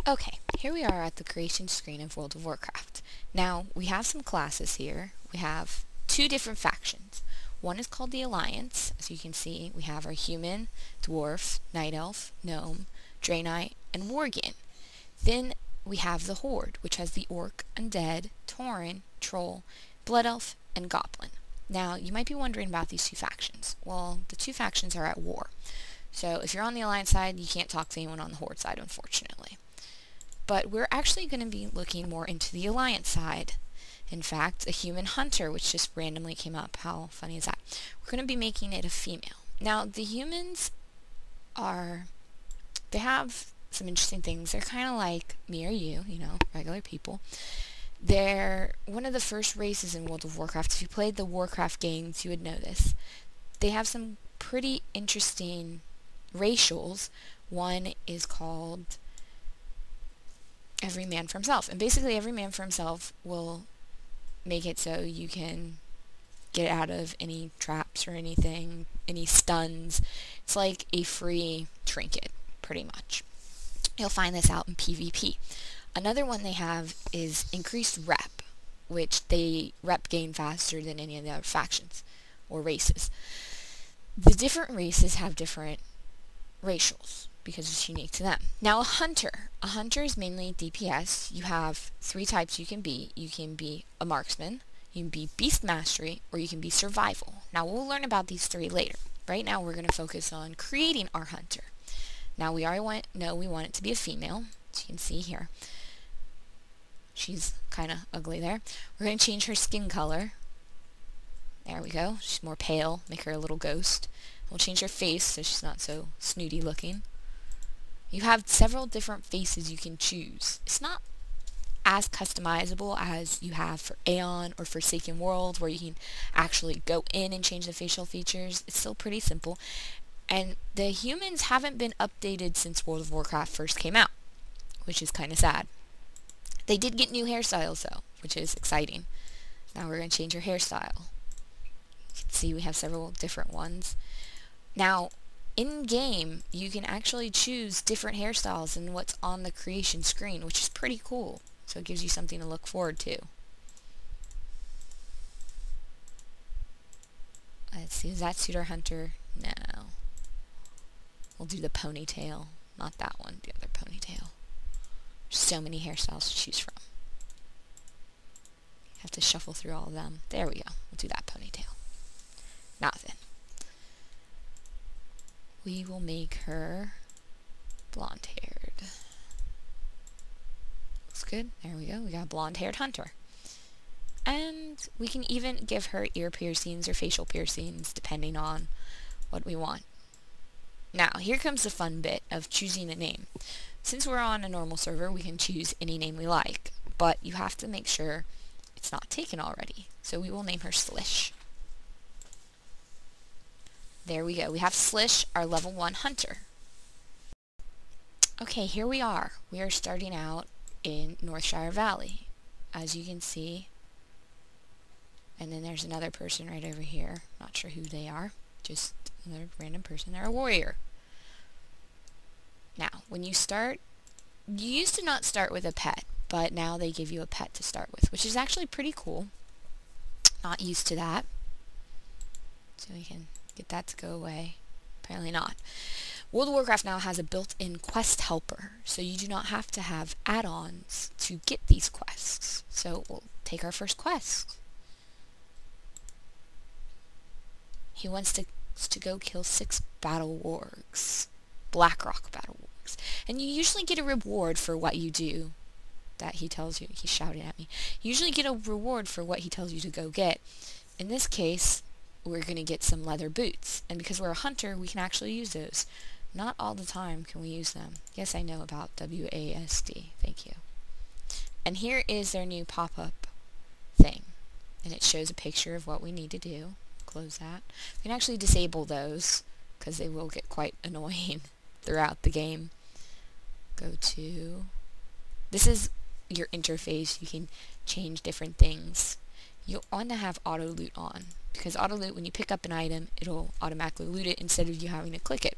Okay, here we are at the creation screen of World of Warcraft. Now, we have some classes here. We have two different factions. One is called the Alliance. As you can see, we have our human, dwarf, night elf, gnome, draenei, and worgen. Then we have the Horde, which has the orc, undead, tauren, troll, blood elf, and goblin. Now, you might be wondering about these two factions. Well, the two factions are at war. So if you're on the Alliance side, you can't talk to anyone on the Horde side, unfortunately. But we're actually going to be looking more into the Alliance side. In fact, a human hunter, which just randomly came up. How funny is that? We're going to be making it a female. Now, the humans they have some interesting things. They're kind of like me or you, regular people. They're one of the first races in World of Warcraft. If you played the Warcraft games, you would know this. They have some pretty interesting racials. One is called every man for himself. And basically every man for himself will make it so you can get out of any traps or anything, any stuns. It's like a free trinket, pretty much. You'll find this out in PvP. Another one they have is increased rep, which they rep gain faster than any of the other factions or races. The different races have different racials, because it's unique to them. Now a hunter is mainly DPS. You have three types you can be. You can be a marksman, you can be beast mastery, or you can be survival. Now we'll learn about these three later. Right now we're going to focus on creating our hunter. Now we already know we want it to be a female, as you can see here. She's kind of ugly there. We're going to change her skin color. There we go. She's more pale, make her a little ghost. We'll change her face so she's not so snooty looking. You have several different faces you can choose. It's not as customizable as you have for Aeon or Forsaken World, where you can actually go in and change the facial features. It's still pretty simple. And the humans haven't been updated since World of Warcraft first came out, which is kind of sad. They did get new hairstyles though, which is exciting. Now we're going to change her hairstyle. You can see we have several different ones. Now, in-game, you can actually choose different hairstyles than what's on the creation screen, which is pretty cool. So it gives you something to look forward to. Let's see, does that suit our hunter? No. We'll do the ponytail. Not that one, the other ponytail. There's so many hairstyles to choose from. You have to shuffle through all of them. There we go. We'll do that ponytail. Now then. We will make her blonde-haired. Looks good. There we go. We got a blonde-haired hunter. And we can even give her ear piercings or facial piercings, depending on what we want. Now, here comes the fun bit of choosing a name. Since we're on a normal server, we can choose any name we like, but you have to make sure it's not taken already. So we will name her Slish. There we go. We have Slish, our level 1 hunter. Okay, here we are. We are starting out in Northshire Valley, as you can see. And then there's another person right over here. Not sure who they are. Just another random person. They're a warrior. Now, when you start, you used to not start with a pet, but now they give you a pet to start with, which is actually pretty cool. Not used to that. So we can get that to go away. Apparently not. World of Warcraft now has a built-in quest helper, so you do not have to have add-ons to get these quests. So we'll take our first quest. He wants to go kill 6 Battleworks. Blackrock Battleworks. And you usually get a reward for what you do. That he tells you. He's shouting at me. You usually get a reward for what he tells you to go get. In this case, we're going to get some leather boots. And because we're a hunter, we can actually use those. Not all the time can we use them. Yes, I know about WASD. Thank you. And here is their new pop-up thing. And it shows a picture of what we need to do. Close that. We can actually disable those, because they will get quite annoying throughout the game. Go to... This is your interface. You can change different things. You'll want to have auto loot on, because auto loot, when you pick up an item, it'll automatically loot it instead of you having to click it.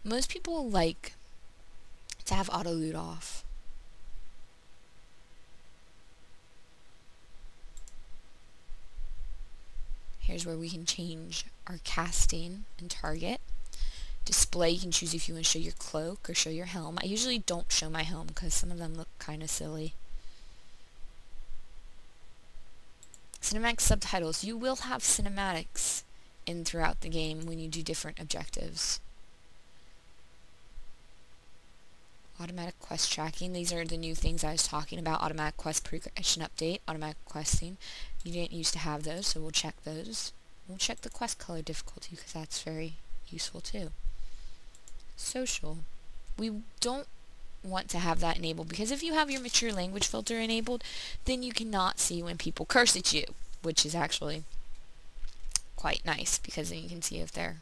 Most people like to have auto loot off, Here's where we can change our casting and target. Display, you can choose if you want to show your cloak or show your helm. I usually don't show my helm because some of them look kind of silly. Cinematic subtitles. You will have cinematics in throughout the game when you do different objectives. Automatic quest tracking. These are the new things I was talking about. Automatic quest progression update. Automatic questing. You didn't used to have those, so we'll check those. We'll check the quest color difficulty because that's very useful too. Social. We don't want to have that enabled because if you have your mature language filter enabled, then you cannot see when people curse at you, which is actually quite nice because then you can see if they're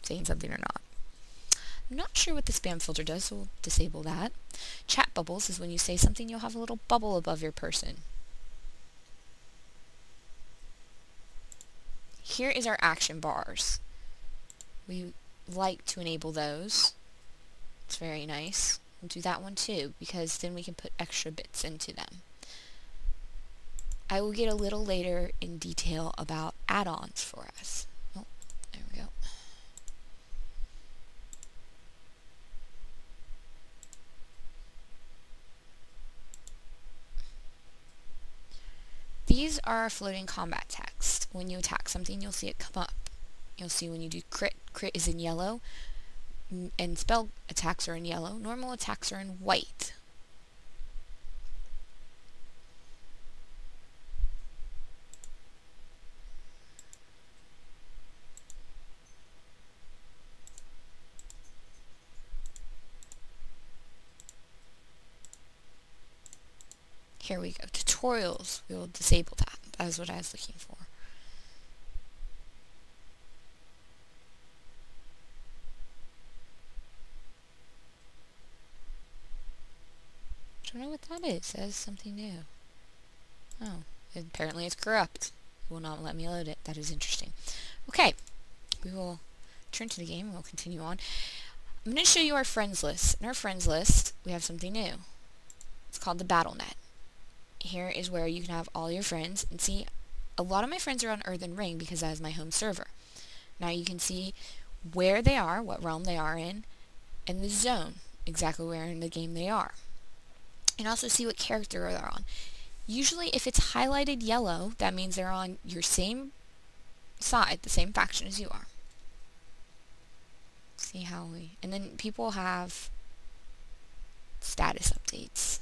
saying something or not. I'm not sure what the spam filter does, so we'll disable that. Chat bubbles is when you say something, you'll have a little bubble above your person. Here is our action bars. We like to enable those. It's very nice. We'll do that one too, because then we can put extra bits into them. I will get a little later in detail about add-ons for us. Oh, there we go. These are floating combat text. When you attack something, you'll see it come up. You'll see when you do crit, crit is in yellow, and spell attacks are in yellow. Normal attacks are in white. Here we go. Tutorials. We will disable that. That is what I was looking for. I don't know what that is. It says something new. Oh, apparently it's corrupt. It will not let me load it. That is interesting. Okay, we will turn to the game and we'll continue on. I'm going to show you our friends list. In our friends list, we have something new. It's called the BattleNet. Here is where you can have all your friends, and see, a lot of my friends are on Earthen Ring because that is my home server. Now you can see where they are, what realm they are in, and the zone, exactly where in the game they are. And also see what character they're on. Usually if it's highlighted yellow, that means they're on your same side, the same faction as you are. See how we... And then people have status updates.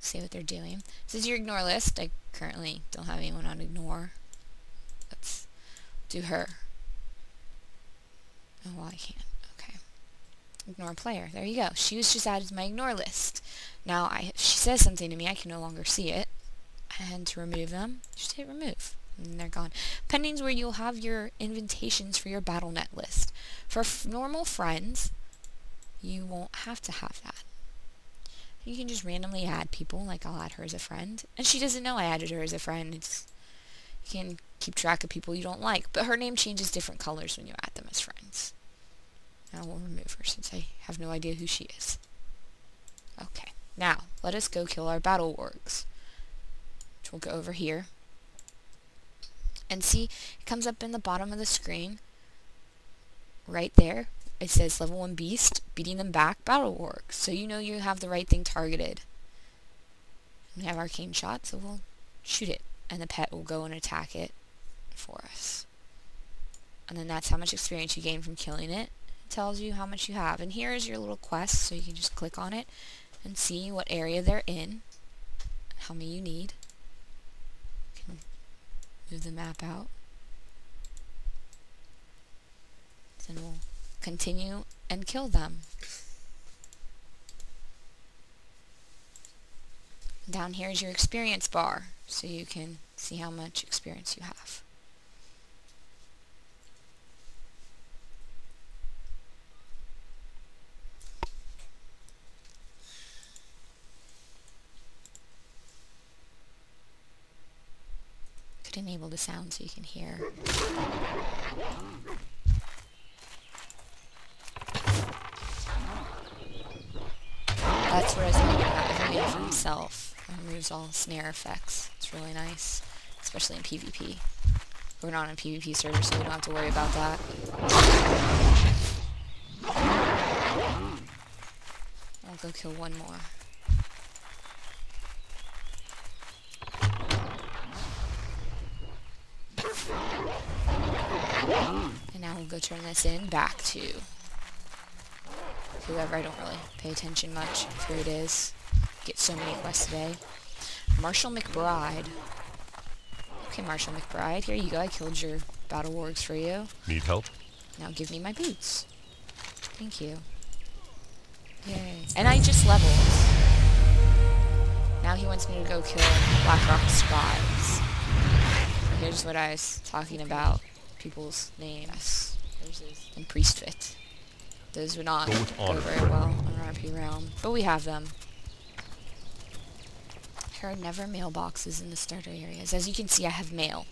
See what they're doing. This is your ignore list. I currently don't have anyone on ignore. Let's do her. Oh, well, I can't. Okay. Ignore player. There you go. She was just added to my ignore list. Now, if she says something to me, I can no longer see it. And to remove them, just hit remove. And they're gone. Pending's where you'll have your invitations for your BattleNet list. For normal friends, you won't have to have that. You can just randomly add people, like I'll add her as a friend. And she doesn't know I added her as a friend. You can keep track of people you don't like. But her name changes different colors when you add them as friends. Now we'll remove her since I have no idea who she is. Okay, now let us go kill our Battleworks. Which we'll go over here. And see, it comes up in the bottom of the screen. Right there. It says level 1 beast, beating them back, Battleworks. So you know you have the right thing targeted. We have arcane shot, so we'll shoot it. And the pet will go and attack it for us. And then that's how much experience you gain from killing it. It tells you how much you have. And here is your little quest, so you can just click on it and see what area they're in, how many you need. You can move the map out. Then we'll continue and kill them. Down here is your experience bar, so you can see how much experience you have. Could enable the sound so you can hear. That's what I was talking about. Every man for himself. It removes all snare effects. It's really nice. especially in PvP. We're not on a PvP server, so we don't have to worry about that. I'll go kill one more. And now we'll go turn this in back to whoever. I don't really pay attention much who it is. Get so many quests today. Marshall McBride. Okay, Marshall McBride, here you go. I killed your Battleworks for you. Need help? Now give me my boots. Thank you. Yay. And I just leveled. Now he wants me to go kill Blackrock spies. Here's what I was talking about. People's names. And Priestfit. Those would not go very well on RP Realm. But we have them. There are never mailboxes in the starter areas. As you can see, I have mail.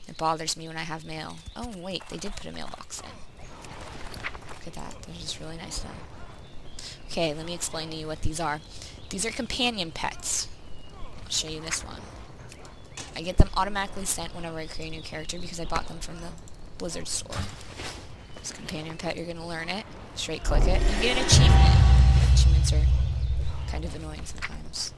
It bothers me when I have mail. Oh, wait, they did put a mailbox in. Look at that. They're just really nice now. Okay, let me explain to you what these are. These are companion pets. I'll show you this one. I get them automatically sent whenever I create a new character because I bought them from the Blizzard store. This companion pet, you're going to learn it. Straight click it. You get an achievement. Achievements are kind of annoying sometimes.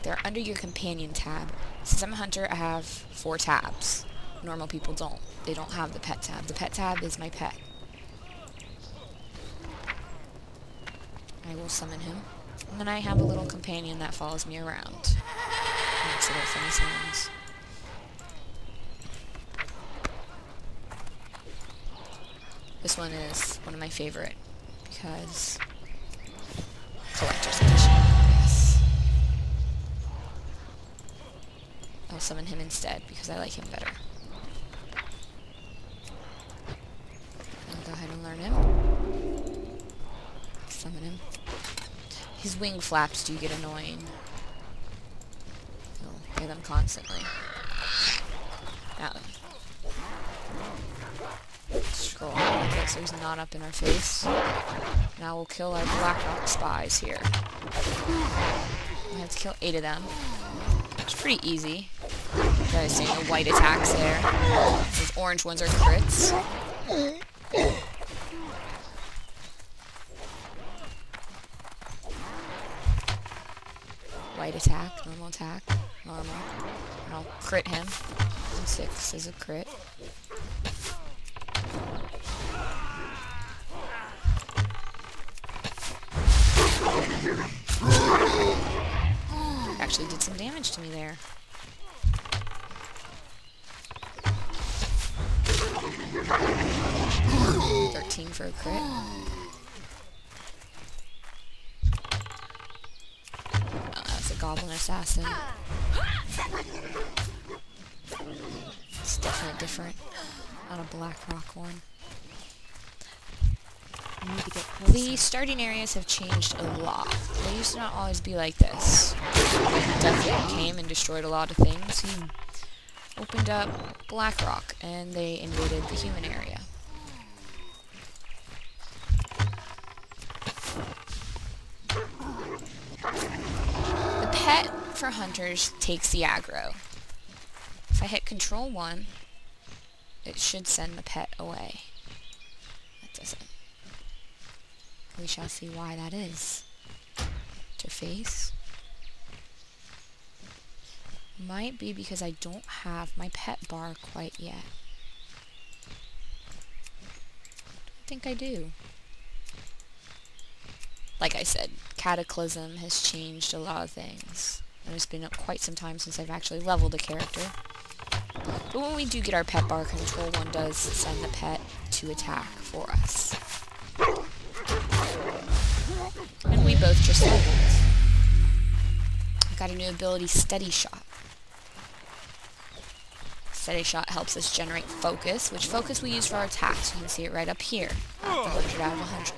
They're under your companion tab. Since I'm a hunter, I have 4 tabs. Normal people don't. They don't have the pet tab. The pet tab is my pet. I will summon him. And then I have a little companion that follows me around. Makes little funny sounds. This one is one of my favorite because collector's edition. Yes. I'll summon him instead because I like him better. I'll go ahead and learn him. Summon him. His wing flaps do get annoying. You'll hear them constantly. Now, scroll on it so he's not up in our face. Now we'll kill our Blackrock spies here. We have to kill 8 of them. It's pretty easy. You guys see the white attacks there. Those orange ones are crits. White attack, normal attack, normal. And I'll crit him. And 6 is a crit. Actually did some damage to me there. $13 for a crit. Goblin assassin. It's definitely different. Not a Blackrock one. The starting areas have changed a lot. They used to not always be like this. When Death came and destroyed a lot of things, he opened up Blackrock and they invaded the human area. Pet for hunters takes the aggro. If I hit Control 1, it should send the pet away. That doesn't. We shall see why that is. Interface. Might be because I don't have my pet bar quite yet. I think I do. Like I said, Cataclysm has changed a lot of things. And it's been quite some time since I've actually leveled a character. But when we do get our pet bar, Control 1 does send the pet to attack for us. And we both just leveled. I got a new ability, Steady Shot. Steady Shot helps us generate focus, which focus we use for our attacks. You can see it right up here, at the 100 out of 100.